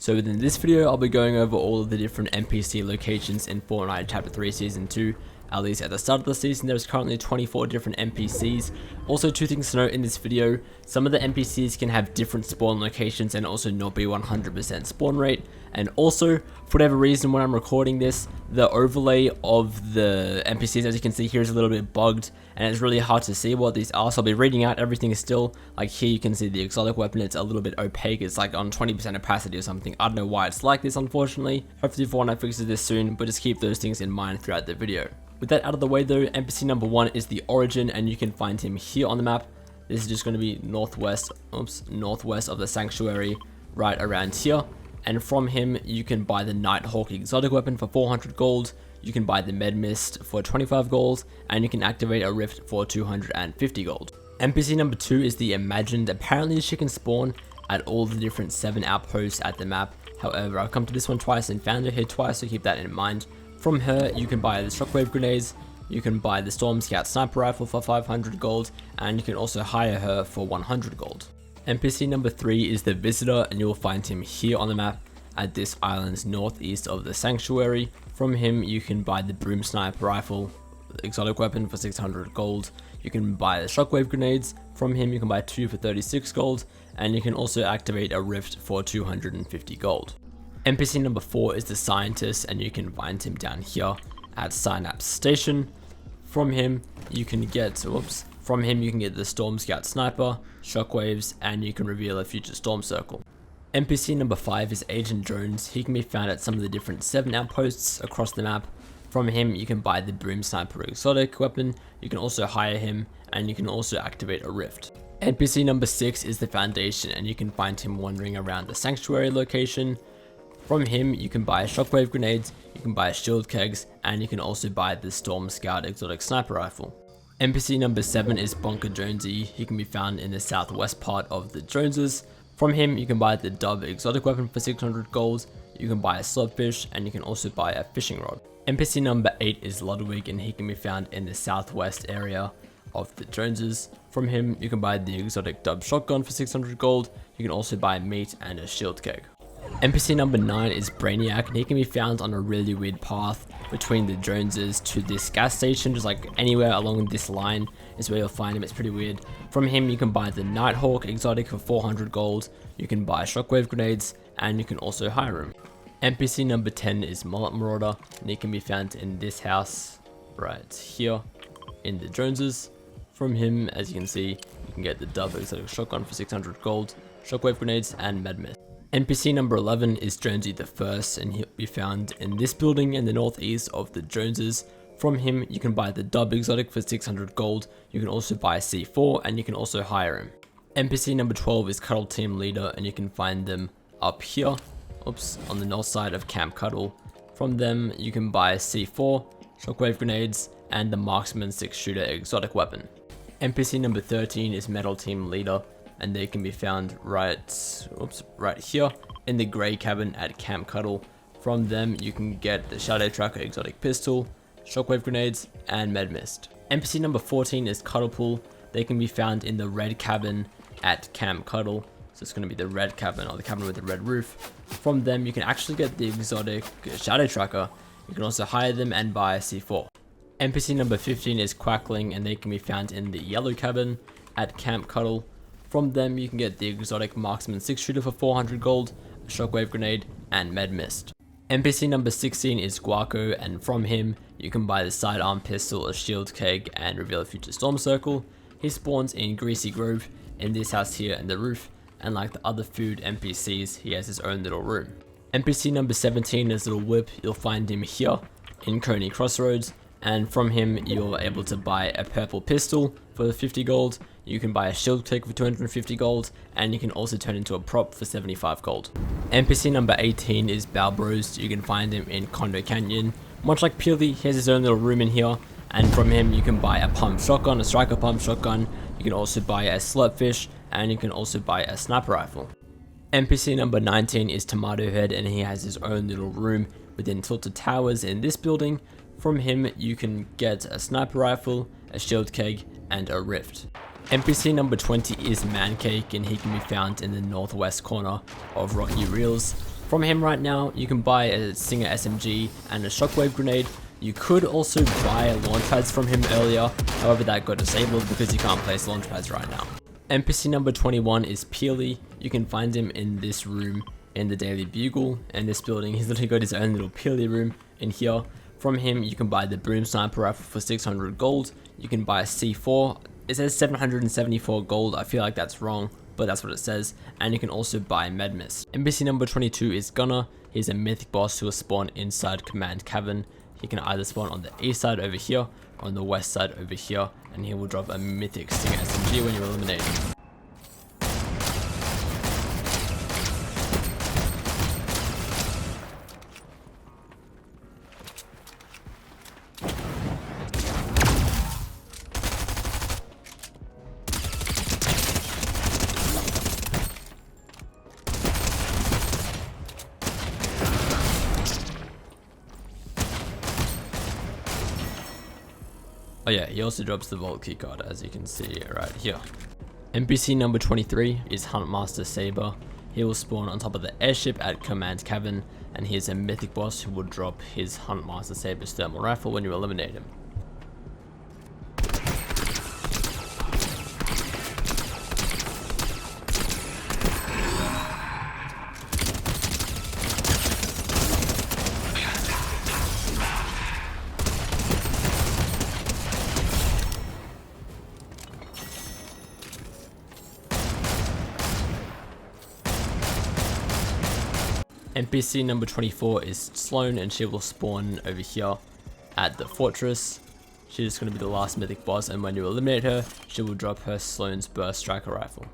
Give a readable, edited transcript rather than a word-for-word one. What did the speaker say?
So within this video, I'll be going over all of the different NPC locations in Fortnite Chapter 3 Season 2. At least at the start of the season, there's currently 24 different NPCs. Also, two things to note in this video: some of the NPCs can have different spawn locations and also not be 100% spawn rate. And also, for whatever reason, when I'm recording this, the overlay of the NPCs, as you can see here, is a little bit bugged, and it's really hard to see what these are. So I'll be reading out everything still. Like here, you can see the exotic weapon, it's a little bit opaque, it's like on 20% opacity or something. I don't know why it's like this, unfortunately. Hopefully Fortnite fixes this soon, but just keep those things in mind throughout the video. With that out of the way though, NPC number 1 is the Origin, and you can find him here on the map. This is just going to be northwest of the Sanctuary, right around here. And from him, you can buy the Nighthawk exotic weapon for 400 gold, you can buy the Med Mist for 25 gold, and you can activate a rift for 250 gold. NPC number 2 is the Imagined. Apparently she can spawn at all the different 7 outposts at the map. However, I've come to this one twice and found her here twice, so keep that in mind. From her, you can buy the shockwave grenades, you can buy the Storm Scout sniper rifle for 500 gold, and you can also hire her for 100 gold. NPC number 3 is the Visitor, and you will find him here on the map at this island's northeast of the Sanctuary. From him, you can buy the Broom Sniper rifle, exotic weapon for 600 gold. You can buy the shockwave grenades. From him, you can buy 2 for 36 gold, and you can also activate a rift for 250 gold. NPC number 4 is the Scientist, and you can find him down here at Synapse Station. From him, you can get the Storm Scout Sniper, shockwaves, and you can reveal a future Storm Circle. NPC number 5 is Agent Jones. He can be found at some of the different 7 outposts across the map. From him, you can buy the Broom Sniper exotic weapon, you can also hire him, and you can also activate a rift. NPC number 6 is the Foundation, and you can find him wandering around the Sanctuary location. From him, you can buy shockwave grenades, you can buy shield kegs, and you can also buy the Storm Scout exotic sniper rifle. NPC number 7 is Bunker Jonesy. He can be found in the southwest part of the Joneses. From him, you can buy the Dove exotic weapon for 600 gold, you can buy a slotfish, and you can also buy a fishing rod. NPC number 8 is Ludwig, and he can be found in the southwest area of the Joneses. From him, you can buy the exotic Dove shotgun for 600 gold, you can also buy meat and a shield keg. NPC number 9 is Brainiac, and he can be found on a really weird path between the Joneses to this gas station. Just like anywhere along this line is where you'll find him. It's pretty weird. From him, you can buy the Nighthawk exotic for 400 gold, you can buy shockwave grenades, and you can also hire him. NPC number 10 is Mullet Marauder, and he can be found in this house right here in the Joneses. From him, as you can see, you can get the Dove exotic shotgun for 600 gold, shockwave grenades, and Med Mist. NPC number 11 is Jonesy The First, and he'll be found in this building in the northeast of the Joneses. From him, you can buy the Dub exotic for 600 gold, you can also buy C4, and you can also hire him. NPC number 12 is Cuddle Team Leader, and you can find them up here, on the north side of Camp Cuddle. From them, you can buy C4, shockwave grenades, and the Marksman 6-shooter exotic weapon. NPC number 13 is Metal Team Leader, and they can be found right here in the grey cabin at Camp Cuddle. From them, you can get the Shadow Tracker exotic pistol, shockwave grenades, and Med Mist. NPC number 14 is Cuddlepool. They can be found in the red cabin at Camp Cuddle. So it's going to be the red cabin, or the cabin with the red roof. From them, you can actually get the exotic Shadow Tracker. You can also hire them and buy a C4. NPC number 15 is Quackling, and they can be found in the yellow cabin at Camp Cuddle. From them, you can get the exotic Marksman 6-shooter for 400 gold, a shockwave grenade, and Med Mist. NPC number 16 is Guaco, and from him, you can buy the sidearm pistol, a shield keg, and reveal a future Storm Circle. He spawns in Greasy Grove, in this house here in the roof, and like the other food NPCs, he has his own little room. NPC number 17 is Lil Whip. You'll find him here in Coney Crossroads, and from him, you're able to buy a purple pistol for 50 gold, you can buy a shield keg for 250 gold, and you can also turn into a prop for 75 gold. NPC number 18 is Bao Bros. You can find him in Condo Canyon. Much like Peely, he has his own little room in here, and from him you can buy a pump shotgun, a striker pump shotgun, you can also buy a slurpfish, and you can also buy a sniper rifle. NPC number 19 is Tomatohead, and he has his own little room within Tilted Towers in this building. From him, you can get a sniper rifle, a shield keg, and a rift. NPC number 20 is Mancake, and he can be found in the northwest corner of Rocky Reels. From him right now, you can buy a Singer SMG and a Shockwave Grenade. You could also buy launch pads from him earlier, however that got disabled because you can't place launch pads right now. NPC number 21 is Peely. You can find him in this room in the Daily Bugle, and this building. He's literally got his own little Peely room in here. From him, you can buy the Boom Sniper Rifle for 600 gold. You can buy a C4. It says 774 gold. I feel like that's wrong, but that's what it says. And you can also buy Medmist. NPC number 22 is Gunnar. He's a mythic boss who will spawn inside Command Cavern. He can either spawn on the east side over here, or on the west side over here, and he will drop a mythic Stinger SMG when you eliminate him. Oh yeah, he also drops the Vault keycard, as you can see right here. NPC number 23 is Huntmaster Sabre. He will spawn on top of the airship at Command Cavern, and he is a mythic boss who will drop his Huntmaster Sabre's thermal rifle when you eliminate him. NPC number 24 is Slone, and she will spawn over here at the fortress. She's going to be the last mythic boss, and when you eliminate her, she will drop her Slone's Burst Striker Rifle.